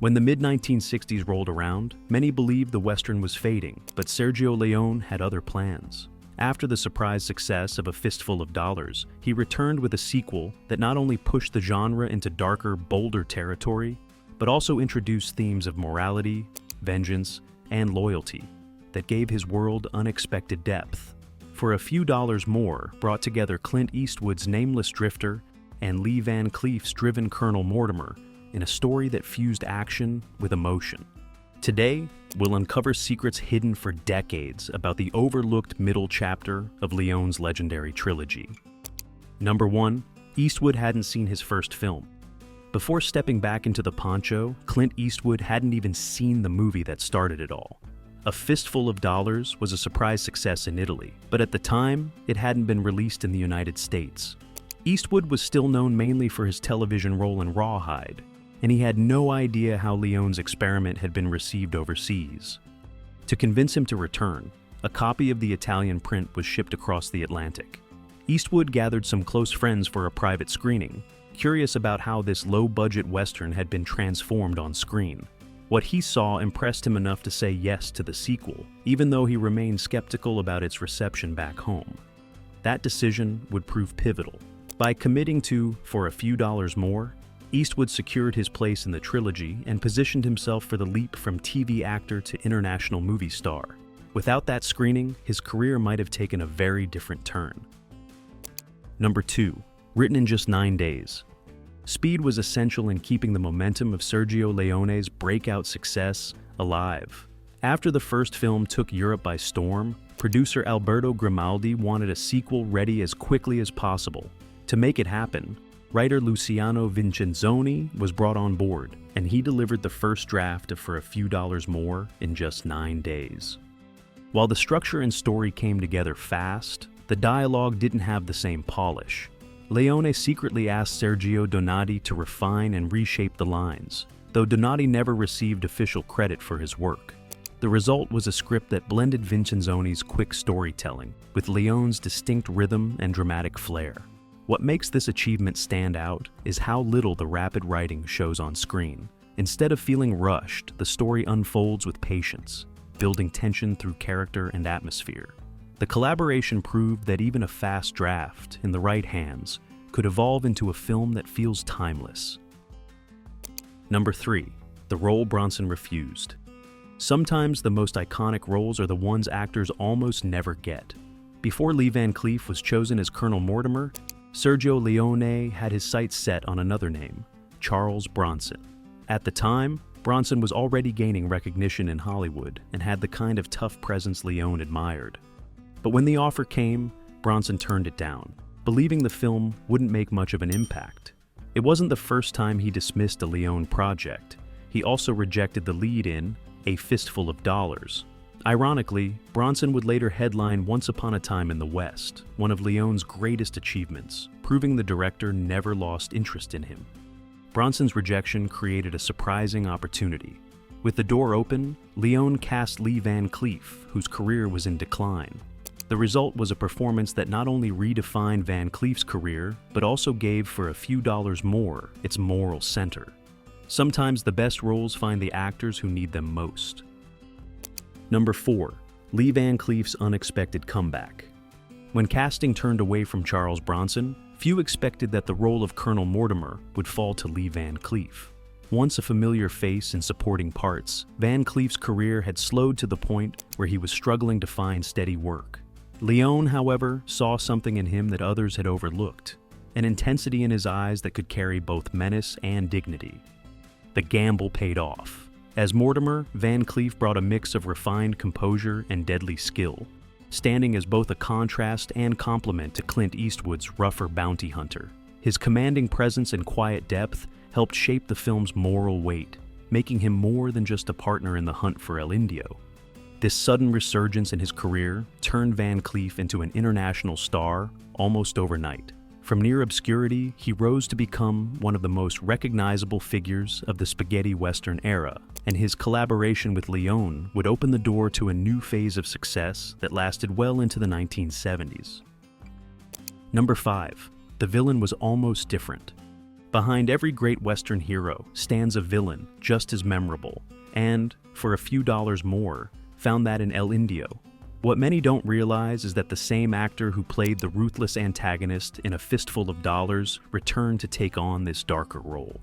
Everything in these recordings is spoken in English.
When the mid-1960s rolled around, many believed the Western was fading, but Sergio Leone had other plans. After the surprise success of A Fistful of Dollars, he returned with a sequel that not only pushed the genre into darker, bolder territory, but also introduced themes of morality, vengeance, and loyalty that gave his world unexpected depth. For a Few Dollars More brought together Clint Eastwood's nameless drifter and Lee Van Cleef's driven Colonel Mortimer in a story that fused action with emotion. Today, we'll uncover secrets hidden for decades about the overlooked middle chapter of Leone's legendary trilogy. Number 1. Eastwood hadn't seen his first film. Before stepping back into the poncho, Clint Eastwood hadn't even seen the movie that started it all. A Fistful of Dollars was a surprise success in Italy, but at the time, it hadn't been released in the United States. Eastwood was still known mainly for his television role in Rawhide, and he had no idea how Leone's experiment had been received overseas. To convince him to return, a copy of the Italian print was shipped across the Atlantic. Eastwood gathered some close friends for a private screening, curious about how this low-budget Western had been transformed on screen. What he saw impressed him enough to say yes to the sequel, even though he remained skeptical about its reception back home. That decision would prove pivotal. By committing to For a Few Dollars More, Eastwood secured his place in the trilogy and positioned himself for the leap from TV actor to international movie star. Without that screening, his career might have taken a very different turn. Number 2. Written in just 9 days. Speed was essential in keeping the momentum of Sergio Leone's breakout success alive. After the first film took Europe by storm, producer Alberto Grimaldi wanted a sequel ready as quickly as possible. To make it happen, writer Luciano Vincenzoni was brought on board, and he delivered the first draft of For a Few Dollars More in just 9 days. While the structure and story came together fast, the dialogue didn't have the same polish. Leone secretly asked Sergio Donati to refine and reshape the lines, though Donati never received official credit for his work. The result was a script that blended Vincenzoni's quick storytelling with Leone's distinct rhythm and dramatic flair. What makes this achievement stand out is how little the rapid writing shows on screen. Instead of feeling rushed, the story unfolds with patience, building tension through character and atmosphere. The collaboration proved that even a fast draft, in the right hands, could evolve into a film that feels timeless. Number 3. The role Bronson refused. Sometimes the most iconic roles are the ones actors almost never get. Before Lee Van Cleef was chosen as Colonel Mortimer, Sergio Leone had his sights set on another name, Charles Bronson. At the time, Bronson was already gaining recognition in Hollywood and had the kind of tough presence Leone admired. But when the offer came, Bronson turned it down, believing the film wouldn't make much of an impact. It wasn't the first time he dismissed a Leone project. He also rejected the lead in A Fistful of Dollars. Ironically, Bronson would later headline Once Upon a Time in the West, one of Leone's greatest achievements, proving the director never lost interest in him. Bronson's rejection created a surprising opportunity. With the door open, Leone cast Lee Van Cleef, whose career was in decline. The result was a performance that not only redefined Van Cleef's career, but also gave For a Few Dollars More its moral center. Sometimes the best roles find the actors who need them most. Number 4. Lee Van Cleef's unexpected comeback. When casting turned away from Charles Bronson, few expected that the role of Colonel Mortimer would fall to Lee Van Cleef. Once a familiar face in supporting parts, Van Cleef's career had slowed to the point where he was struggling to find steady work. Leone, however, saw something in him that others had overlooked, an intensity in his eyes that could carry both menace and dignity. The gamble paid off. As Mortimer, Van Cleef brought a mix of refined composure and deadly skill, standing as both a contrast and complement to Clint Eastwood's rougher bounty hunter. His commanding presence and quiet depth helped shape the film's moral weight, making him more than just a partner in the hunt for El Indio. This sudden resurgence in his career turned Van Cleef into an international star almost overnight. From near obscurity, he rose to become one of the most recognizable figures of the spaghetti western era, and his collaboration with Leone would open the door to a new phase of success that lasted well into the 1970s. Number 5. The villain was almost different. Behind every great Western hero stands a villain just as memorable, and, for a few dollars more, found that in El Indio. What many don't realize is that the same actor who played the ruthless antagonist in A Fistful of Dollars returned to take on this darker role.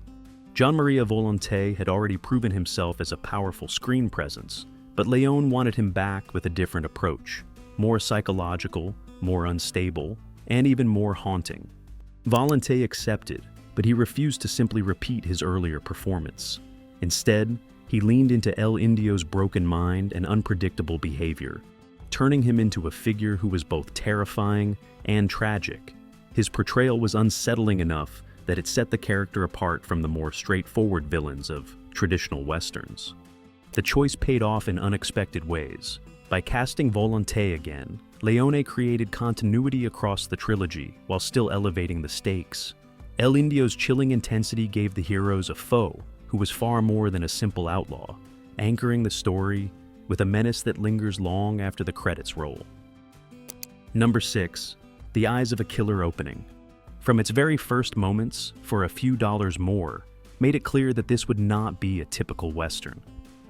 Gian Maria Volonté had already proven himself as a powerful screen presence, but Leone wanted him back with a different approach, more psychological, more unstable, and even more haunting. Volonté accepted, but he refused to simply repeat his earlier performance. Instead, he leaned into El Indio's broken mind and unpredictable behavior, turning him into a figure who was both terrifying and tragic. His portrayal was unsettling enough that it set the character apart from the more straightforward villains of traditional westerns. The choice paid off in unexpected ways. By casting Volonté again, Leone created continuity across the trilogy while still elevating the stakes. El Indio's chilling intensity gave the heroes a foe who was far more than a simple outlaw, anchoring the story with a menace that lingers long after the credits roll. Number 6. The Eyes of a Killer opening. From its very first moments, For a Few Dollars More made it clear that this would not be a typical Western.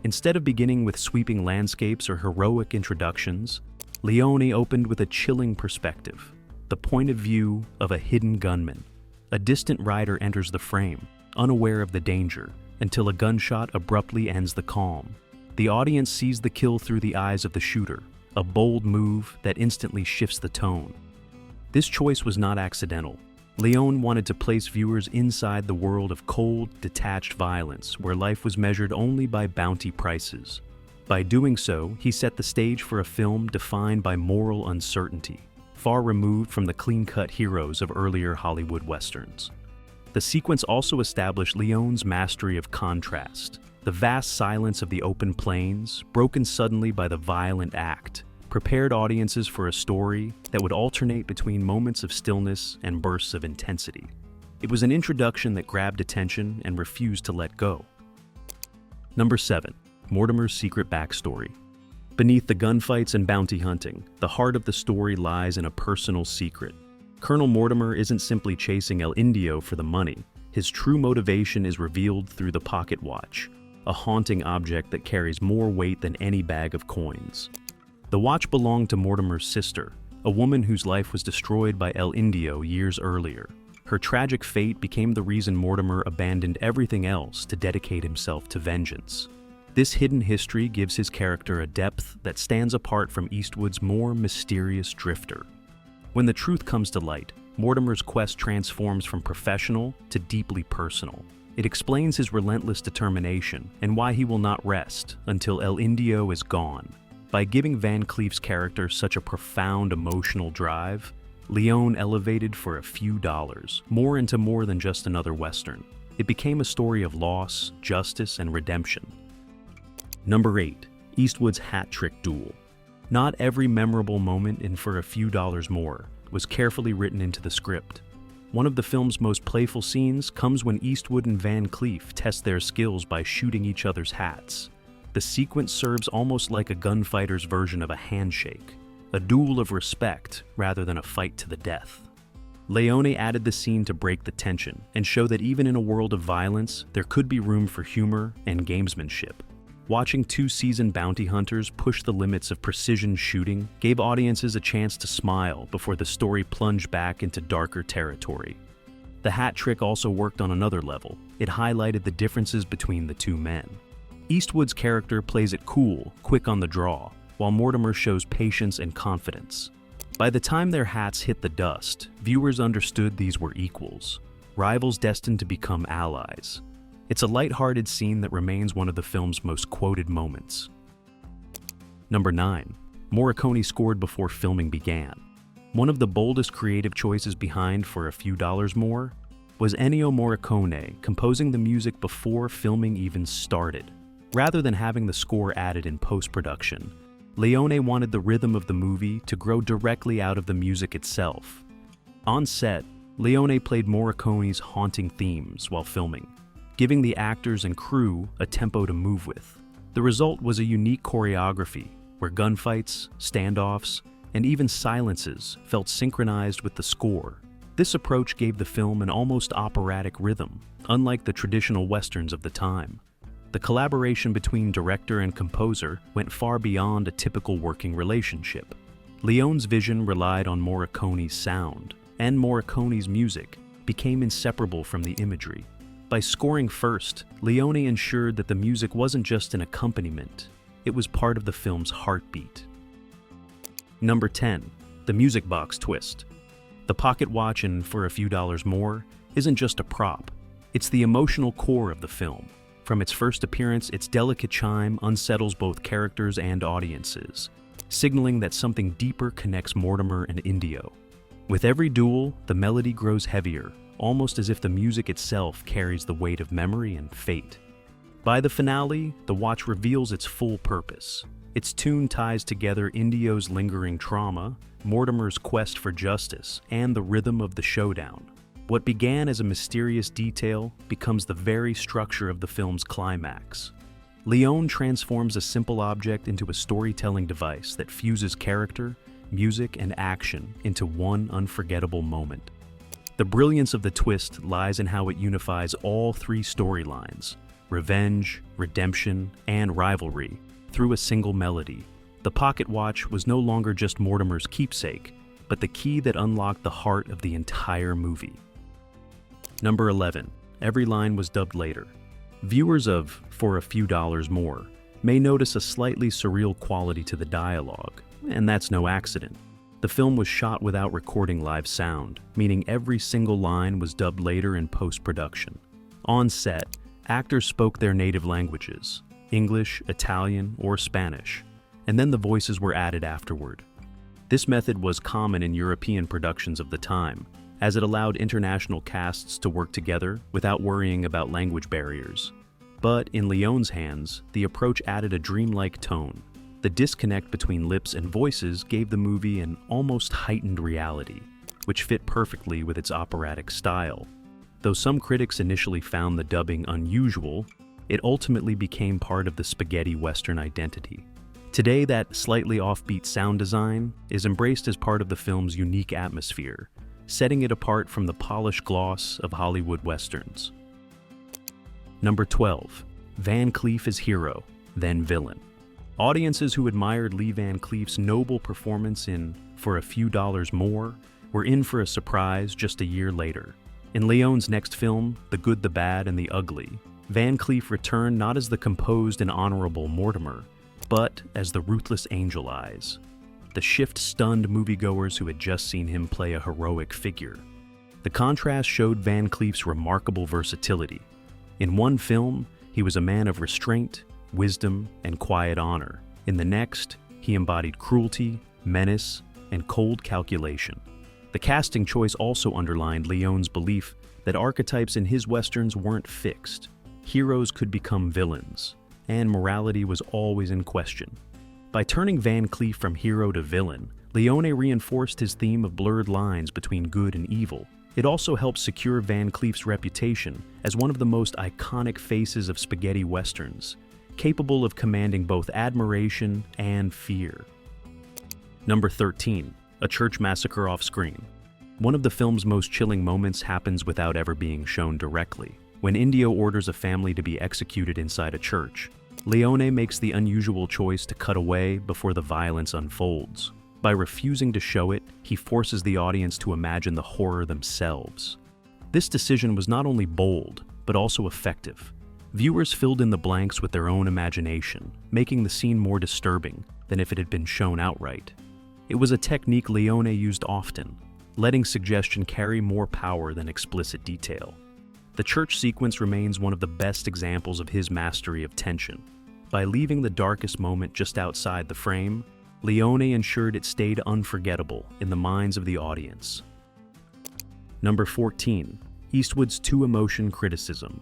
Instead of beginning with sweeping landscapes or heroic introductions, Leone opened with a chilling perspective, the point of view of a hidden gunman. A distant rider enters the frame, unaware of the danger, until a gunshot abruptly ends the calm. The audience sees the kill through the eyes of the shooter, a bold move that instantly shifts the tone. This choice was not accidental. Leone wanted to place viewers inside the world of cold, detached violence where life was measured only by bounty prices. By doing so, he set the stage for a film defined by moral uncertainty, far removed from the clean-cut heroes of earlier Hollywood westerns. The sequence also established Leone's mastery of contrast. The vast silence of the open plains, broken suddenly by the violent act, prepared audiences for a story that would alternate between moments of stillness and bursts of intensity. It was an introduction that grabbed attention and refused to let go. Number 7. Mortimer's secret backstory. Beneath the gunfights and bounty hunting, the heart of the story lies in a personal secret. Colonel Mortimer isn't simply chasing El Indio for the money. His true motivation is revealed through the pocket watch, a haunting object that carries more weight than any bag of coins. The watch belonged to Mortimer's sister, a woman whose life was destroyed by El Indio years earlier. Her tragic fate became the reason Mortimer abandoned everything else to dedicate himself to vengeance. This hidden history gives his character a depth that stands apart from Eastwood's more mysterious drifter. When the truth comes to light, Mortimer's quest transforms from professional to deeply personal. It explains his relentless determination and why he will not rest until El Indio is gone. By giving Van Cleef's character such a profound emotional drive, Leone elevated For a Few Dollars more into more than just another Western. It became a story of loss, justice, and redemption. Number 8. Eastwood's hat trick duel. Not every memorable moment in For a Few Dollars More was carefully written into the script. One of the film's most playful scenes comes when Eastwood and Van Cleef test their skills by shooting each other's hats. The sequence serves almost like a gunfighter's version of a handshake, a duel of respect rather than a fight to the death. Leone added the scene to break the tension and show that even in a world of violence, there could be room for humor and gamesmanship. Watching two seasoned bounty hunters push the limits of precision shooting gave audiences a chance to smile before the story plunged back into darker territory. The hat trick also worked on another level. It highlighted the differences between the two men. Eastwood's character plays it cool, quick on the draw, while Mortimer shows patience and confidence. By the time their hats hit the dust, viewers understood these were equals, rivals destined to become allies. It's a lighthearted scene that remains one of the film's most quoted moments. Number 9. Moricone scored before filming began. One of the boldest creative choices behind For a Few Dollars More was Ennio Morricone composing the music before filming even started. Rather than having the score added in post-production, Leone wanted the rhythm of the movie to grow directly out of the music itself. On set, Leone played Morricone's haunting themes while filming, giving the actors and crew a tempo to move with. The result was a unique choreography where gunfights, standoffs, and even silences felt synchronized with the score. This approach gave the film an almost operatic rhythm, unlike the traditional westerns of the time. The collaboration between director and composer went far beyond a typical working relationship. Leone's vision relied on Morricone's sound, and Morricone's music became inseparable from the imagery. By scoring first, Leone ensured that the music wasn't just an accompaniment, it was part of the film's heartbeat. Number 10. The music box twist. The pocket watch in For a Few Dollars More isn't just a prop, it's the emotional core of the film. From its first appearance, its delicate chime unsettles both characters and audiences, signaling that something deeper connects Mortimer and Indio. With every duel, the melody grows heavier, almost as if the music itself carries the weight of memory and fate. By the finale, the watch reveals its full purpose. Its tune ties together Indio's lingering trauma, Mortimer's quest for justice, and the rhythm of the showdown. What began as a mysterious detail becomes the very structure of the film's climax. Leone transforms a simple object into a storytelling device that fuses character, music, and action into one unforgettable moment. The brilliance of the twist lies in how it unifies all three storylines: revenge, redemption, and rivalry through a single melody. The pocket watch was no longer just Mortimer's keepsake, but the key that unlocked the heart of the entire movie. Number 11. Every line was dubbed later. Viewers of For a Few Dollars More may notice a slightly surreal quality to the dialogue, and that's no accident. The film was shot without recording live sound, meaning every single line was dubbed later in post-production. On set, actors spoke their native languages, English, Italian, or Spanish, and then the voices were added afterward. This method was common in European productions of the time, as it allowed international casts to work together without worrying about language barriers. But in Leone's hands, the approach added a dreamlike tone. The disconnect between lips and voices gave the movie an almost heightened reality, which fit perfectly with its operatic style. Though some critics initially found the dubbing unusual, it ultimately became part of the spaghetti western identity. Today, that slightly offbeat sound design is embraced as part of the film's unique atmosphere, setting it apart from the polished gloss of Hollywood westerns. Number 12. Van Cleef as hero, then villain. Audiences who admired Lee Van Cleef's noble performance in For a Few Dollars More were in for a surprise just a year later. In Leone's next film, The Good, the Bad, and the Ugly, Van Cleef returned not as the composed and honorable Mortimer, but as the ruthless Angel Eyes. The shift stunned moviegoers who had just seen him play a heroic figure. The contrast showed Van Cleef's remarkable versatility. In one film, he was a man of restraint, wisdom, and quiet honor. In the next, he embodied cruelty, menace, and cold calculation. The casting choice also underlined Leone's belief that archetypes in his westerns weren't fixed. Heroes could become villains, and morality was always in question. By turning Van Cleef from hero to villain, Leone reinforced his theme of blurred lines between good and evil. It also helped secure Van Cleef's reputation as one of the most iconic faces of spaghetti westerns, capable of commanding both admiration and fear. Number 13. A church massacre off-screen. One of the film's most chilling moments happens without ever being shown directly. When Indio orders a family to be executed inside a church, Leone makes the unusual choice to cut away before the violence unfolds. By refusing to show it, he forces the audience to imagine the horror themselves. This decision was not only bold, but also effective. Viewers filled in the blanks with their own imagination, making the scene more disturbing than if it had been shown outright. It was a technique Leone used often, letting suggestion carry more power than explicit detail. The church sequence remains one of the best examples of his mastery of tension. By leaving the darkest moment just outside the frame, Leone ensured it stayed unforgettable in the minds of the audience. Number 14. Eastwood's two-emotion criticism.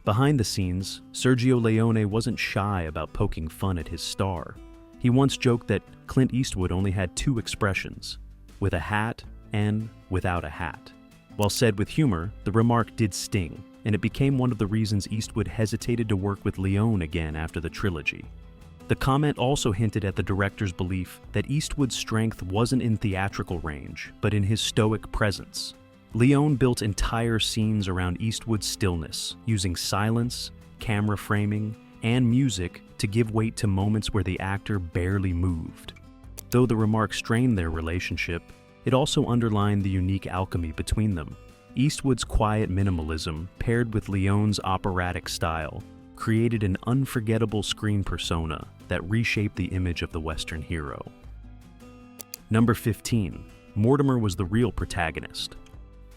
Behind the scenes, Sergio Leone wasn't shy about poking fun at his star. He once joked that Clint Eastwood only had two expressions, with a hat and without a hat. While said with humor, the remark did sting, and it became one of the reasons Eastwood hesitated to work with Leone again after the trilogy. The comment also hinted at the director's belief that Eastwood's strength wasn't in theatrical range, but in his stoic presence. Leone built entire scenes around Eastwood's stillness, using silence, camera framing, and music to give weight to moments where the actor barely moved. Though the remark strained their relationship, it also underlined the unique alchemy between them. Eastwood's quiet minimalism, paired with Leone's operatic style, created an unforgettable screen persona that reshaped the image of the Western hero. Number 15. Mortimer was the real protagonist.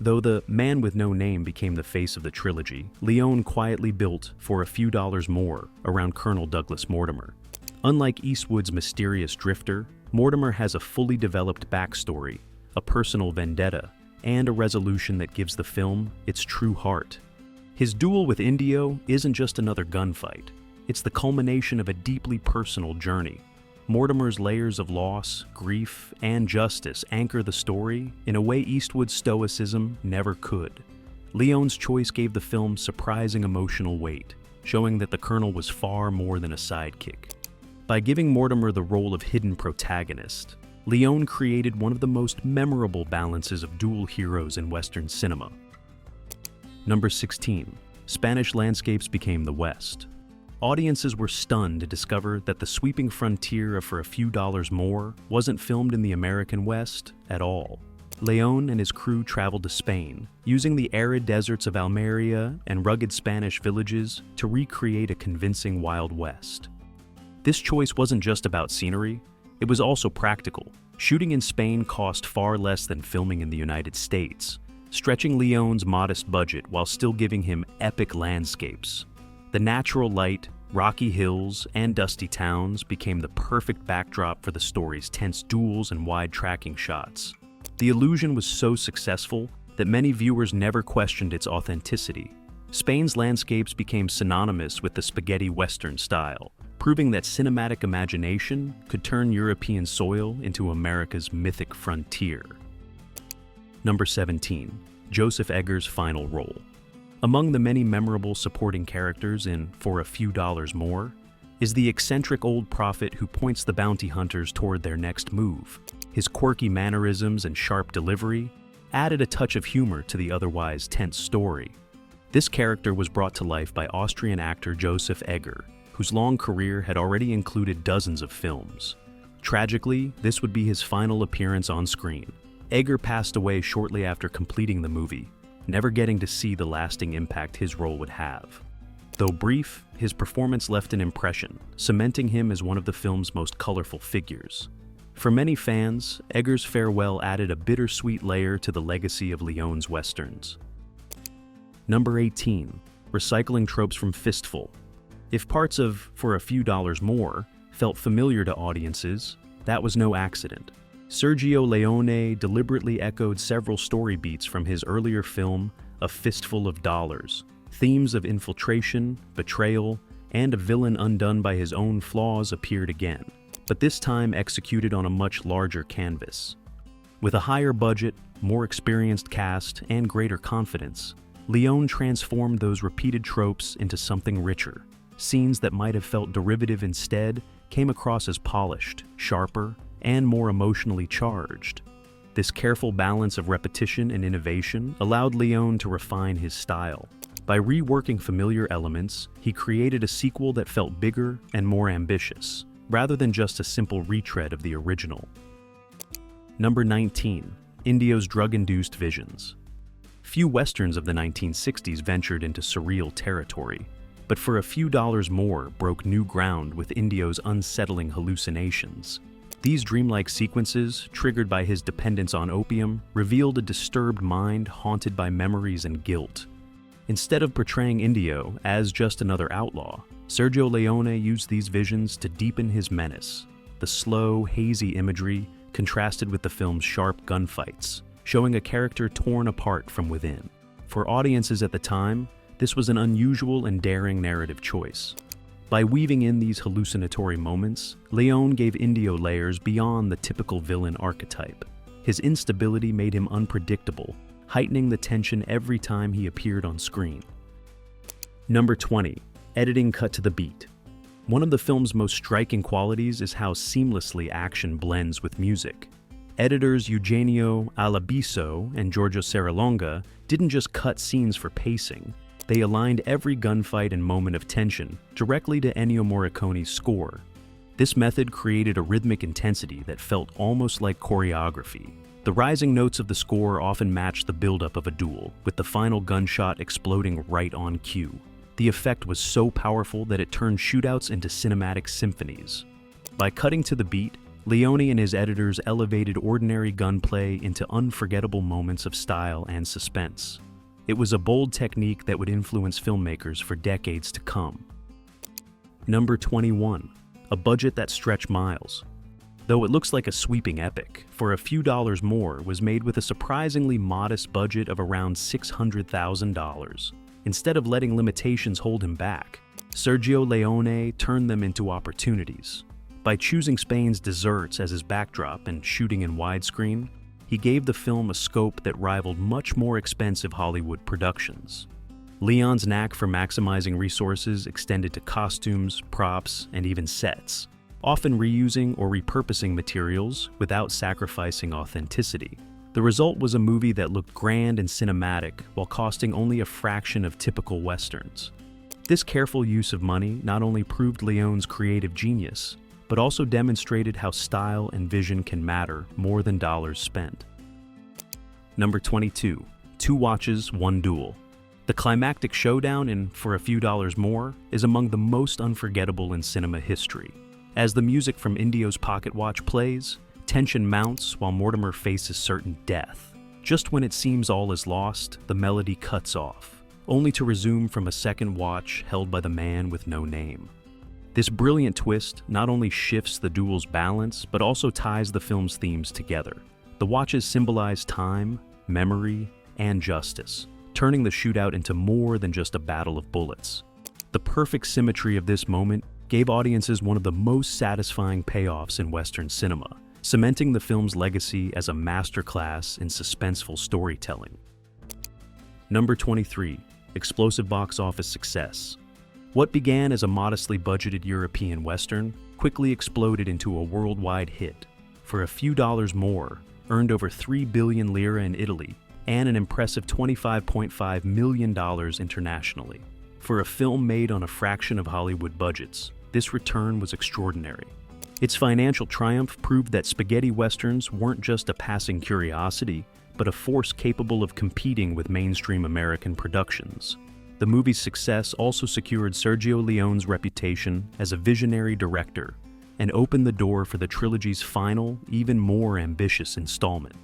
Though the man with no name became the face of the trilogy, Leone quietly built for a few dollars more around Colonel Douglas Mortimer. Unlike Eastwood's mysterious drifter, Mortimer has a fully developed backstory, a personal vendetta, and a resolution that gives the film its true heart. His duel with Indio isn't just another gunfight. It's the culmination of a deeply personal journey. Mortimer's layers of loss, grief, and justice anchor the story in a way Eastwood's stoicism never could. Leone's choice gave the film surprising emotional weight, showing that the Colonel was far more than a sidekick. By giving Mortimer the role of hidden protagonist, Leone created one of the most memorable balances of dual heroes in Western cinema. Number 16. Spanish landscapes became the West. Audiences were stunned to discover that the sweeping frontier of For a Few Dollars More wasn't filmed in the American West at all. Leone and his crew traveled to Spain, using the arid deserts of Almeria and rugged Spanish villages to recreate a convincing Wild West. This choice wasn't just about scenery, it was also practical. Shooting in Spain cost far less than filming in the United States, stretching Leone's modest budget while still giving him epic landscapes. The natural light, rocky hills, and dusty towns became the perfect backdrop for the story's tense duels and wide tracking shots. The illusion was so successful that many viewers never questioned its authenticity. Spain's landscapes became synonymous with the spaghetti Western style, proving that cinematic imagination could turn European soil into America's mythic frontier. Number 17. Joseph Edgars' final role. Among the many memorable supporting characters in For a Few Dollars More is the eccentric old prophet who points the bounty hunters toward their next move. His quirky mannerisms and sharp delivery added a touch of humor to the otherwise tense story. This character was brought to life by Austrian actor Joseph Edgars, whose long career had already included dozens of films. Tragically, this would be his final appearance on screen. Edgars passed away shortly after completing the movie, never getting to see the lasting impact his role would have. Though brief, his performance left an impression, cementing him as one of the film's most colorful figures. For many fans, Edgars' farewell added a bittersweet layer to the legacy of Leone's westerns. Number 18. Recycling tropes from Fistful. If parts of For a Few Dollars More felt familiar to audiences, that was no accident. Sergio Leone deliberately echoed several story beats from his earlier film, A Fistful of Dollars. Themes of infiltration, betrayal, and a villain undone by his own flaws appeared again, but this time executed on a much larger canvas. With a higher budget, more experienced cast, and greater confidence, Leone transformed those repeated tropes into something richer. Scenes that might have felt derivative instead came across as polished, sharper, and more emotionally charged. This careful balance of repetition and innovation allowed Leone to refine his style. By reworking familiar elements, he created a sequel that felt bigger and more ambitious, rather than just a simple retread of the original. Number 19. Indio's drug-induced visions. Few westerns of the 1960s ventured into surreal territory, but For a Few Dollars More broke new ground with Indio's unsettling hallucinations. These dreamlike sequences, triggered by his dependence on opium, revealed a disturbed mind haunted by memories and guilt. Instead of portraying Indio as just another outlaw, Sergio Leone used these visions to deepen his menace. The slow, hazy imagery contrasted with the film's sharp gunfights, showing a character torn apart from within. For audiences at the time, this was an unusual and daring narrative choice. By weaving in these hallucinatory moments, Leone gave Indio layers beyond the typical villain archetype. His instability made him unpredictable, heightening the tension every time he appeared on screen. Number 20. Editing cut to the beat. One of the film's most striking qualities is how seamlessly action blends with music. Editors Eugenio Alabiso and Giorgio Serralonga didn't just cut scenes for pacing, they aligned every gunfight and moment of tension directly to Ennio Morricone's score. This method created a rhythmic intensity that felt almost like choreography. The rising notes of the score often matched the buildup of a duel, with the final gunshot exploding right on cue. The effect was so powerful that it turned shootouts into cinematic symphonies. By cutting to the beat, Leone and his editors elevated ordinary gunplay into unforgettable moments of style and suspense. It was a bold technique that would influence filmmakers for decades to come. Number 21. A budget that stretched miles. Though it looks like a sweeping epic, For a Few Dollars More was made with a surprisingly modest budget of around $600,000. Instead of letting limitations hold him back, Sergio Leone turned them into opportunities. By choosing Spain's deserts as his backdrop and shooting in widescreen, he gave the film a scope that rivaled much more expensive Hollywood productions. Leone's knack for maximizing resources extended to costumes, props, and even sets, often reusing or repurposing materials without sacrificing authenticity. The result was a movie that looked grand and cinematic while costing only a fraction of typical westerns. This careful use of money not only proved Leone's creative genius, but also demonstrated how style and vision can matter more than dollars spent. Number 22. Two Watches, One Duel. The climactic showdown in For a Few Dollars More is among the most unforgettable in cinema history. As the music from Indos' pocket watch plays, tension mounts while Mortimer faces certain death. Just when it seems all is lost, the melody cuts off, only to resume from a second watch held by the man with no name. This brilliant twist not only shifts the duel's balance, but also ties the film's themes together. The watches symbolize time, memory, and justice, turning the shootout into more than just a battle of bullets. The perfect symmetry of this moment gave audiences one of the most satisfying payoffs in Western cinema, cementing the film's legacy as a masterclass in suspenseful storytelling. Number 23. Explosive box office success. What began as a modestly budgeted European Western quickly exploded into a worldwide hit. For a Few Dollars More earned over 3 billion lira in Italy and an impressive $25.5 million internationally. For a film made on a fraction of Hollywood budgets, this return was extraordinary. Its financial triumph proved that spaghetti westerns weren't just a passing curiosity, but a force capable of competing with mainstream American productions. The movie's success also secured Sergio Leone's reputation as a visionary director and opened the door for the trilogy's final, even more ambitious installment.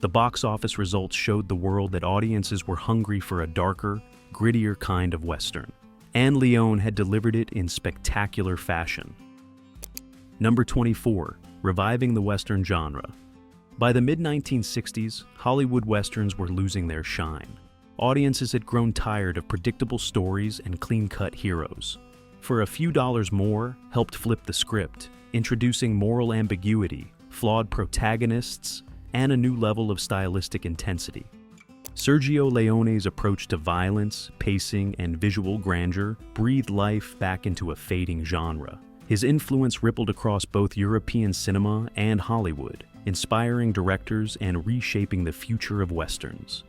The box office results showed the world that audiences were hungry for a darker, grittier kind of Western, and Leone had delivered it in spectacular fashion. Number 24. Reviving the Western genre. By the mid-1960s, Hollywood Westerns were losing their shine. Audiences had grown tired of predictable stories and clean-cut heroes. For a Few Dollars More helped flip the script, introducing moral ambiguity, flawed protagonists, and a new level of stylistic intensity. Sergio Leone's approach to violence, pacing, and visual grandeur breathed life back into a fading genre. His influence rippled across both European cinema and Hollywood, inspiring directors and reshaping the future of Westerns.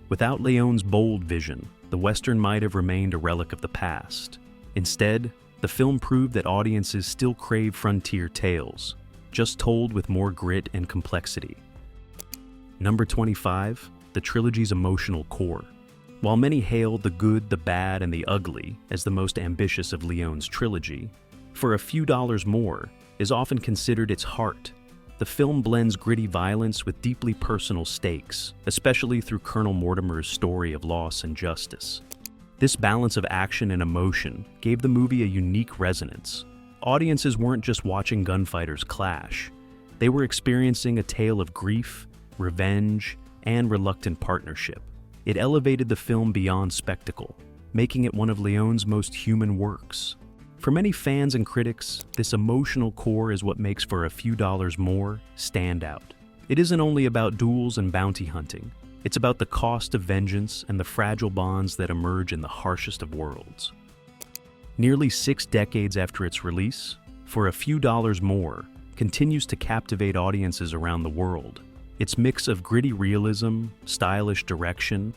Without Leone's bold vision, the Western might have remained a relic of the past. Instead, the film proved that audiences still crave frontier tales, just told with more grit and complexity. Number 25. The trilogy's emotional core. While many hail The Good, the Bad, and the Ugly as the most ambitious of Leone's trilogy, For a Few Dollars More is often considered its heart. The film blends gritty violence with deeply personal stakes, especially through Colonel Mortimer's story of loss and justice. This balance of action and emotion gave the movie a unique resonance. Audiences weren't just watching gunfighters clash. They were experiencing a tale of grief, revenge, and reluctant partnership. It elevated the film beyond spectacle, making it one of Leone's most human works. For many fans and critics, this emotional core is what makes For a Few Dollars More stand out. It isn't only about duels and bounty hunting. It's about the cost of vengeance and the fragile bonds that emerge in the harshest of worlds. Nearly 6 decades after its release, For a Few Dollars More continues to captivate audiences around the world, Its mix of gritty realism, stylish direction,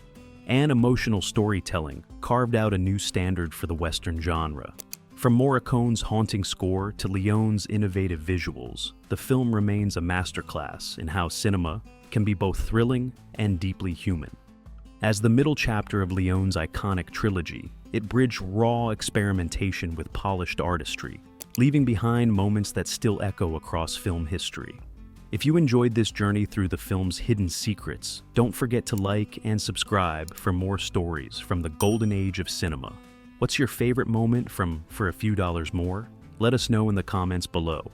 and emotional storytelling carved out a new standard for the Western genre. From Morricone's haunting score to Leone's innovative visuals, the film remains a masterclass in how cinema can be both thrilling and deeply human. As the middle chapter of Leone's iconic trilogy, it bridged raw experimentation with polished artistry, leaving behind moments that still echo across film history. If you enjoyed this journey through the film's hidden secrets, don't forget to like and subscribe for more stories from the golden age of cinema. What's your favorite moment from For a Few Dollars More? Let us know in the comments below.